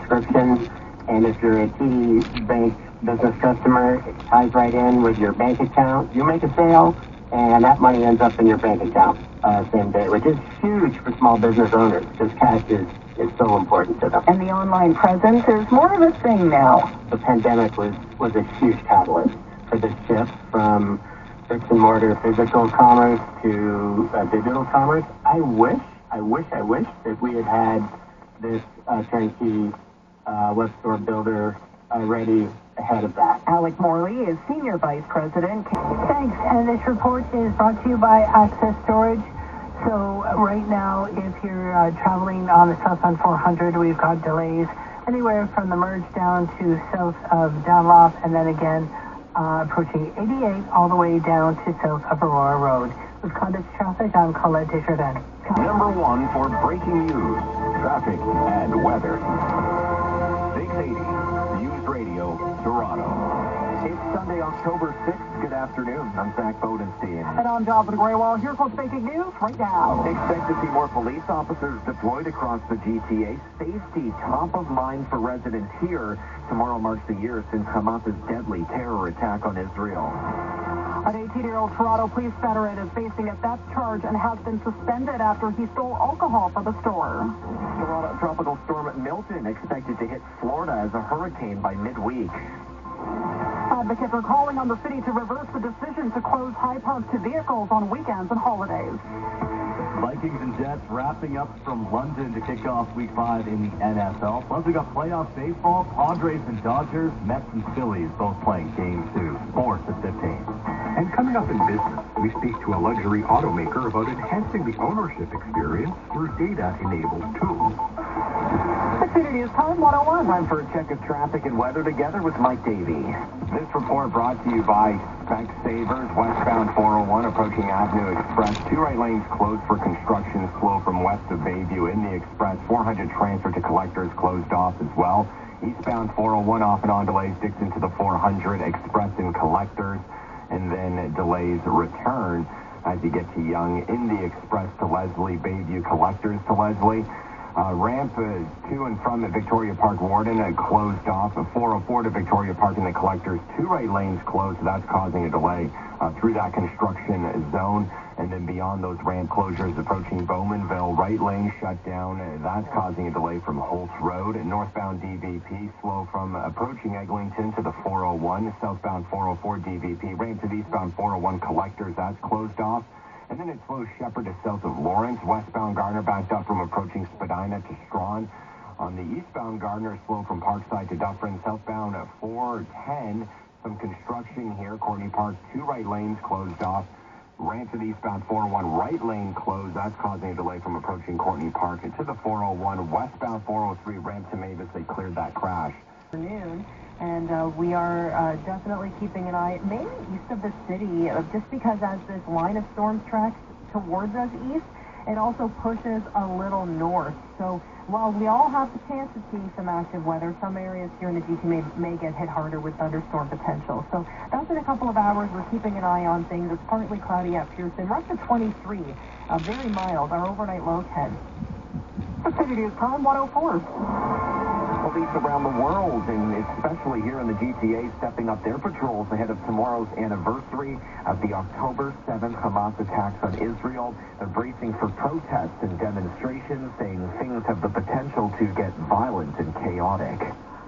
subscription, and if you're a TD Bank business customer, it ties right in with your bank account. You make a sale, and that money ends up in your bank account same day, which is huge for small business owners because cash is so important to them. And the online presence is more of a thing now. The pandemic was a huge catalyst for this shift from bricks and mortar physical commerce to digital commerce. I wish that we had this turnkey web store builder ready ahead of that. Alec Morley is Senior Vice President. Thanks, and this report is brought to you by Access Storage. So right now, if you're traveling on the southbound 400, we've got delays anywhere from the merge down to south of Dunlop, and then again approaching 88 all the way down to south of Aurora Road. With Conduct Traffic, I'm Colette Desjardins. Number one for breaking news, traffic, and weather. 680 News Radio, Toronto. It's Sunday, October 6th. Good afternoon. I'm Zach Bodenstein. And I'm Jonathan Graywall. Here's what's making news right now. Expect to see more police officers deployed across the GTA. Safety top of mind for residents here. Tomorrow marks a year since Hamas's deadly terror attack on Israel. An 18-year-old Toronto police veteran is facing a theft charge and has been suspended after he stole alcohol from a store. Toronto tropical storm Milton expected to hit Florida as a hurricane by midweek. Advocates are calling on the city to reverse the decision to close High Park to vehicles on weekends and holidays. Vikings and Jets wrapping up from London to kick off Week 5 in the NFL. Plus, we got playoff baseball. Padres and Dodgers, Mets and Phillies both playing Game 2. Sports at 15. And coming up in business, we speak to a luxury automaker about enhancing the ownership experience through data-enabled tools. 680 News Time 101. Time for a check of traffic and weather together with Mike Davey. This report brought to you by Specsavers, westbound 401 approaching Avenue Express. 2 right lanes closed for construction, slow from west of Bayview in the Express. 400 transfer to collectors closed off as well. Eastbound 401 off and on delays, Dixon to the 400, Express and collectors, and then delays return as you get to Yonge in the Express to Leslie, Bayview collectors to Leslie. Ramp to and from the Victoria Park Warden closed off. 404 to Victoria Park and the collectors, 2 right lanes closed, so that's causing a delay through that construction zone. And then beyond those ramp closures, approaching Bowmanville, right lane shut down. That's causing a delay from Holtz Road. Northbound DVP slow from approaching Eglinton to the 401. Southbound 404 DVP. Ramp to the eastbound 401 collectors, that's closed off. And then it slows Shepherd to south of Lawrence. Westbound Garner backed up from approaching Spadina to Strawn. On the eastbound Gardner, slow from Parkside to Dufferin. Southbound at 410, some construction here. Courtney Park, 2 right lanes closed off. Ramp to the eastbound 401, right lane closed. That's causing a delay from approaching Courtney Park. And to the 401, westbound 403, ramp to Mavis, they cleared that crash. And we are definitely keeping an eye, mainly east of the city, just because as this line of storms tracks towards us east, it also pushes a little north. So while we all have the chance of seeing some active weather, some areas here in the GTA may get hit harder with thunderstorm potential. So that's in a couple of hours. We're keeping an eye on things. It's partly cloudy at Pearson. We're up to 23, very mild. Our overnight low 10. City News Time 104. Police around the world, and especially here in the GTA, stepping up their patrols ahead of tomorrow's anniversary of the October 7th Hamas attacks on Israel. They're bracing for protests and demonstrations, saying things have the potential to get violent and chaotic.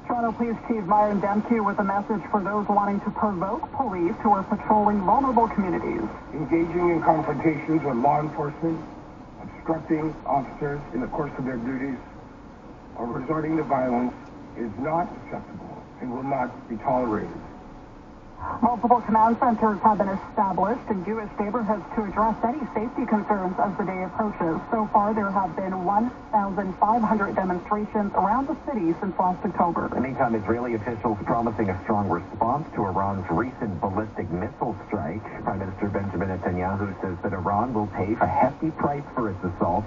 Toronto Police Chief Myron Demke with a message for those wanting to provoke police who are patrolling vulnerable communities. Engaging in confrontations with law enforcement, obstructing officers in the course of their duties, or resorting to violence is not acceptable and will not be tolerated. Multiple command centers have been established in Jewish neighborhoods to address any safety concerns as the day approaches. So far, there have been 1,500 demonstrations around the city since last October. Meantime, Israeli officials promising a strong response to Iran's recent ballistic missile strike. Prime Minister Benjamin Netanyahu says that Iran will pay a hefty price for its assault.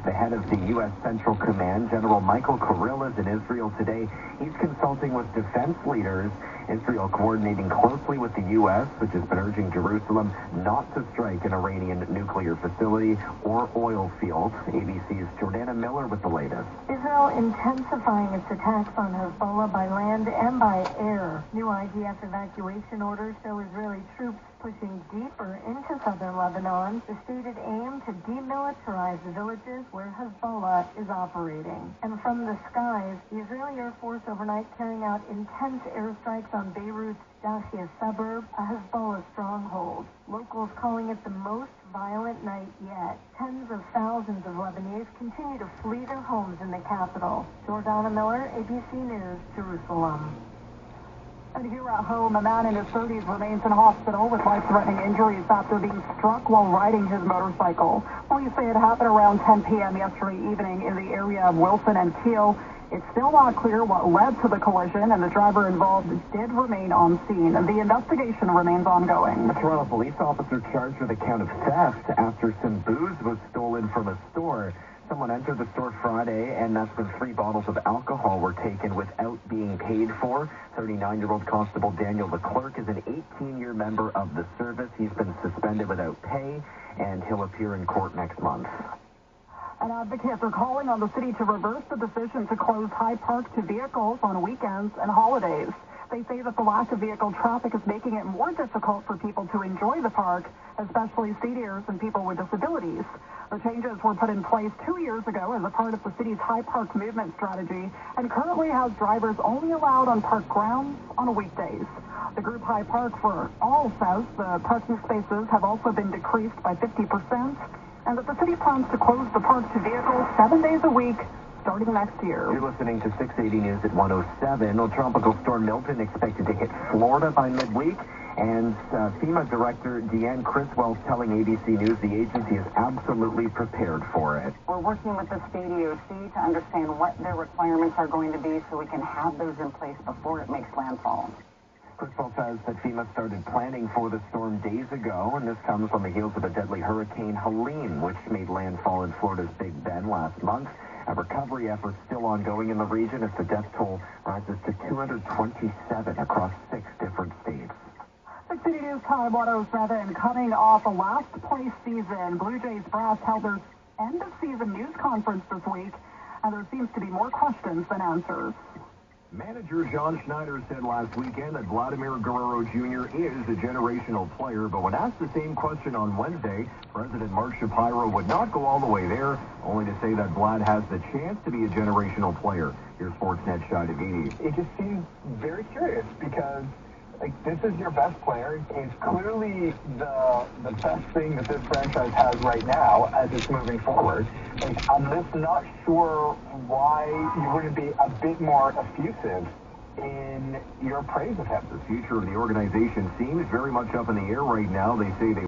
The head of the U.S. Central Command, General Michael Kirill, is in Israel today. He's consulting with defense leaders. Israel coordinating closely with the U.S., which has been urging Jerusalem not to strike an Iranian nuclear facility or oil field. ABC's Jordana Miller with the latest. Israel intensifying its attacks on Hezbollah by land and by air. New IDF evacuation orders show Israeli troops pushing deeper into southern Lebanon. The stated aim to demilitarize the villages where Hezbollah is operating. And from the skies, the Israeli Air Force overnight carrying out intense airstrikes on Beirut's Dashia suburb, a Hezbollah stronghold. Locals calling it the most violent night yet. Tens of thousands of Lebanese continue to flee their homes in the capital. Jordana Miller, ABC News, Jerusalem. And here at home, a man in his 30s remains in hospital with life-threatening injuries after being struck while riding his motorcycle. Police say it happened around 10 p.m. yesterday evening in the area of Wilson and Teal. It's still not clear what led to the collision, and the driver involved did remain on scene. The investigation remains ongoing. A Toronto police officer charged with a count of theft after some booze was stolen from a store. Someone entered the store Friday, and that's when 3 bottles of alcohol were taken without being paid for. 39-year-old Constable Daniel Leclerc is an 18-year member of the service. He's been suspended without pay, and he'll appear in court next month. And advocates are calling on the city to reverse the decision to close High Park to vehicles on weekends and holidays. They say that the lack of vehicle traffic is making it more difficult for people to enjoy the park, especially seniors and people with disabilities. The changes were put in place 2 years ago as a part of the city's High Park movement strategy and currently has drivers only allowed on park grounds on weekdays. The group High Park for All says the parking spaces have also been decreased by 50%, and that the city plans to close the park to vehicles 7 days a week starting next year. You're listening to 680 News at 107. Well, Tropical Storm Milton expected to hit Florida by midweek, and FEMA Director Deanne Criswell telling ABC News the agency is absolutely prepared for it. We're working with the state EOC to understand what their requirements are going to be so we can have those in place before it makes landfall. Criswell says that FEMA started planning for the storm days ago, and this comes on the heels of a deadly Hurricane Helene, which made landfall in Florida's Big Bend last month. Recovery efforts still ongoing in the region as the death toll rises to 227 across 6 different states. 680 News Time, 107, coming off a last-place season. Blue Jays brass held their end-of-season news conference this week, and there seems to be more questions than answers. Manager John Schneider said last weekend that Vladimir Guerrero Jr. is a generational player, but when asked the same question on Wednesday, President Mark Shapiro would not go all the way there, only to say that Vlad has the chance to be a generational player. Here's Sportsnet Shai Davidi. It just seems very curious because this is your best player. It's clearly the best thing that this franchise has right now as it's moving forward. I'm just not sure why you wouldn't be a bit more effusive in your praise of him. The future of the organization seems very much up in the air right now. They say they